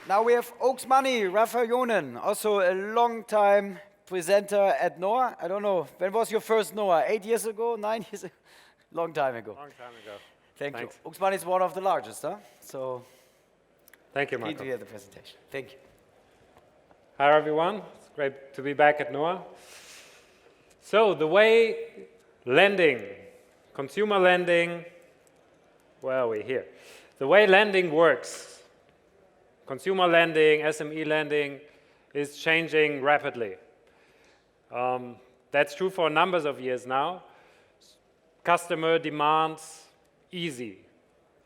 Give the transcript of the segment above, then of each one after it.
Now we have auxmoney, Raffael Johnen, also a long-time presenter at NOAH. I don't know, when was your first NOAH? 8 years ago, 9 years ago? Long time ago. Long time ago. Thank Thanks. you. auxmoney is one of the largest, huh? So, thank you, keen Marco. to hear the presentation. Thank you. Hi, everyone. It's great to be back at NOAH. So, the way lending, consumer lending, where are we here? The way lending works, consumer lending, SME lending, is changing rapidly. That's true for numbers of years now. Customer demands easy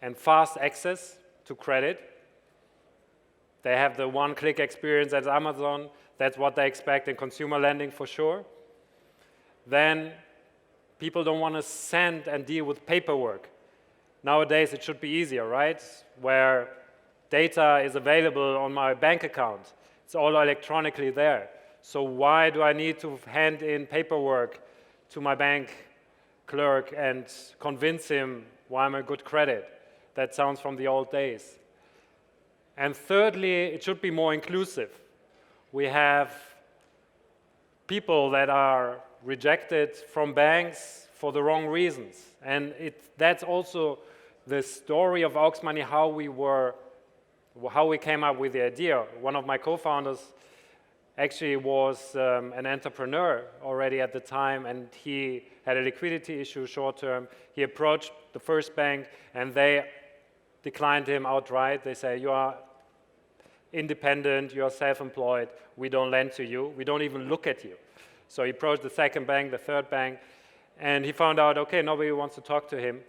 and fast access to credit. They have the one-click experience at Amazon. That's what they expect in consumer lending for sure. Then people don't want to send and deal with paperwork. Nowadays, it should be easier, right? Where data is available on my bank account. It's all electronically there. So why do I need to hand in paperwork to my bank clerk and convince him why I'm a good credit? That sounds from the old days. And thirdly, it should be more inclusive. We have people that are rejected from banks for the wrong reasons. And that's also the story of auxmoney, how we came up with the idea. One of my co-founders actually was an entrepreneur already at the time, and he had a liquidity issue short term. He approached the first bank, and they declined him outright. They say, you are independent, you are self-employed, we don't lend to you, we don't even look at you. So he approached the second bank, the third bank, and he found out, okay, nobody wants to talk to him.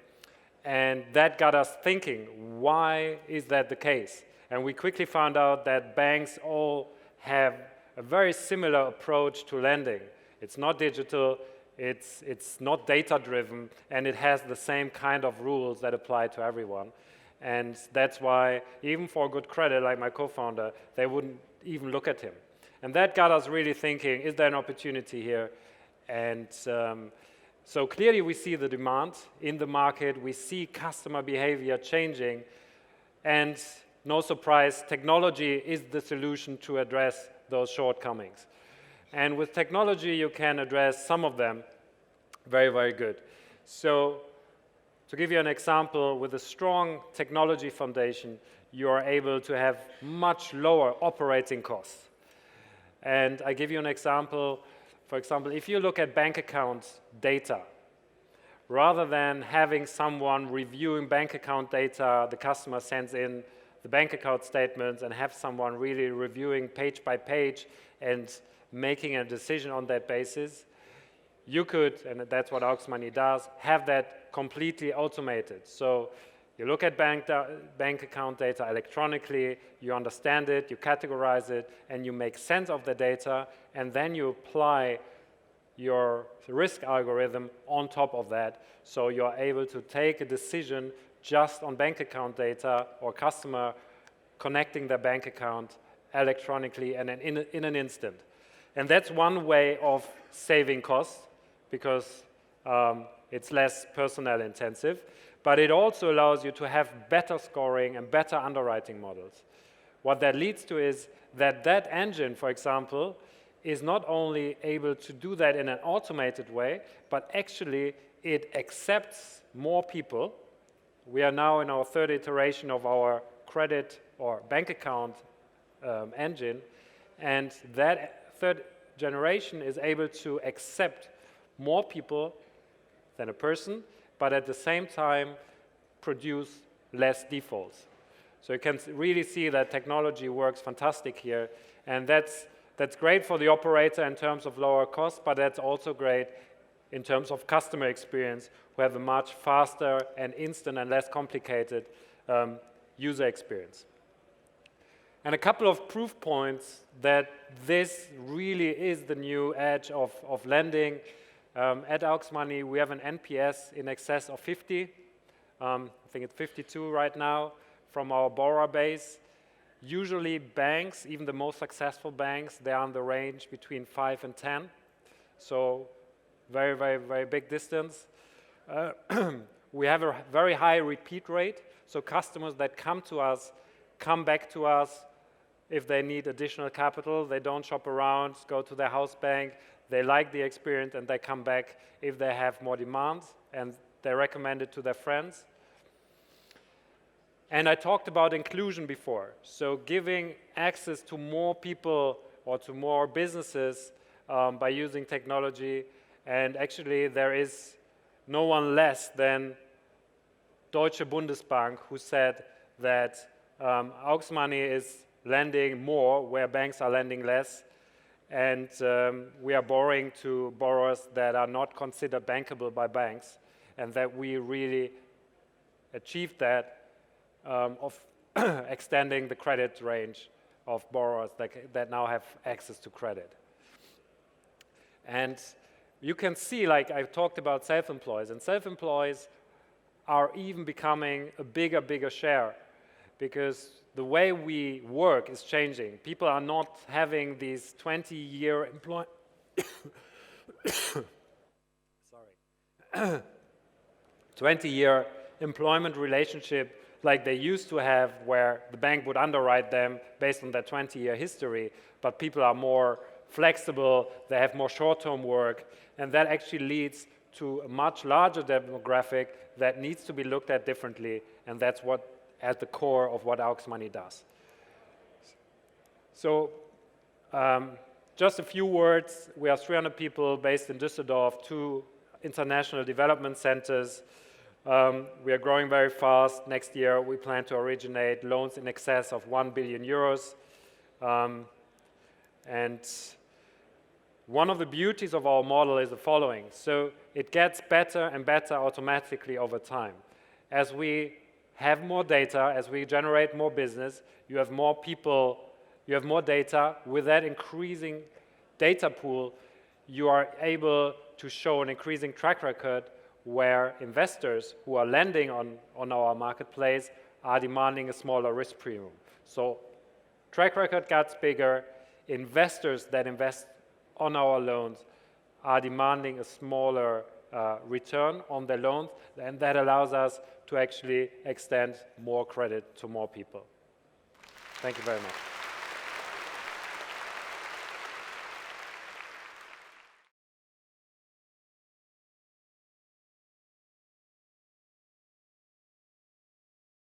And that got us thinking, why is that the case? And we quickly found out that banks all have a very similar approach to lending. It's not digital, it's not data-driven, and it has the same kind of rules that apply to everyone. And that's why, even for good credit, like my co-founder, they wouldn't even look at him. And that got us really thinking, is there an opportunity here? And so clearly we see the demand in the market, we see customer behavior changing, and no surprise, technology is the solution to address those shortcomings. And with technology, you can address some of them very, very good. So to give you an example, with a strong technology foundation, you are able to have much lower operating costs. And I give you an example. For example, if you look at bank account data, rather than having someone reviewing bank account data, the customer sends in the bank account statements and have someone really reviewing page by page and making a decision on that basis, you could, and that's what auxmoney does, have that completely automated. So you look at bank account data electronically, you understand it, you categorize it, and you make sense of the data, and then you apply your risk algorithm on top of that, so you're able to take a decision just on bank account data or customer connecting their bank account electronically and in an instant. And that's one way of saving costs, because it's less personnel intensive, but it also allows you to have better scoring and better underwriting models. What that leads to is that that engine, for example, is not only able to do that in an automated way, but actually it accepts more people. We are now in our third iteration of our credit or bank account engine, and that third generation is able to accept more people than a person, but at the same time produce less defaults. So you can really see that technology works fantastic here, and that's great for the operator in terms of lower costs, but that's also great in terms of customer experience, who have a much faster and instant and less complicated user experience. And a couple of proof points that this really is the new edge of lending. At auxmoney, we have an NPS in excess of 50. I think it's 52 right now from our borrower base. Usually banks, even the most successful banks, they are in the range between 5 and 10. So very, very, very big distance. We have a very high repeat rate. So customers that come to us come back to us if they need additional capital. They don't shop around, go to their house bank. They like the experience and they come back if they have more demands, and they recommend it to their friends. And I talked about inclusion before, so giving access to more people or to more businesses by using technology. And actually there is no one less than Deutsche Bundesbank who said that auxmoney is lending more where banks are lending less, and we are borrowing to borrowers that are not considered bankable by banks, and that we really achieved that of extending the credit range of borrowers that now have access to credit. And you can see, like I talked about self-employed, and self-employed are even becoming a bigger share, because the way we work is changing. People are not having these 20-year 20-year employment relationship like they used to have, where the bank would underwrite them based on their 20-year history, but people are more flexible, they have more short-term work, and that actually leads to a much larger demographic that needs to be looked at differently, and that's what at the core of what auxmoney does. So just a few words. We are 300 people based in Düsseldorf, 2 international development centers. We are growing very fast. Next year we plan to originate loans in excess of 1 billion euros. And one of the beauties of our model is the following. So it gets better and better automatically over time. As we have more data, as we generate more business, you have more people, you have more data. With that increasing data pool, you are able to show an increasing track record where investors who are lending on our marketplace are demanding a smaller risk premium. So track record gets bigger. Investors that invest on our loans are demanding a smaller return on their loans, and that allows us to actually extend more credit to more people. Thank you very much.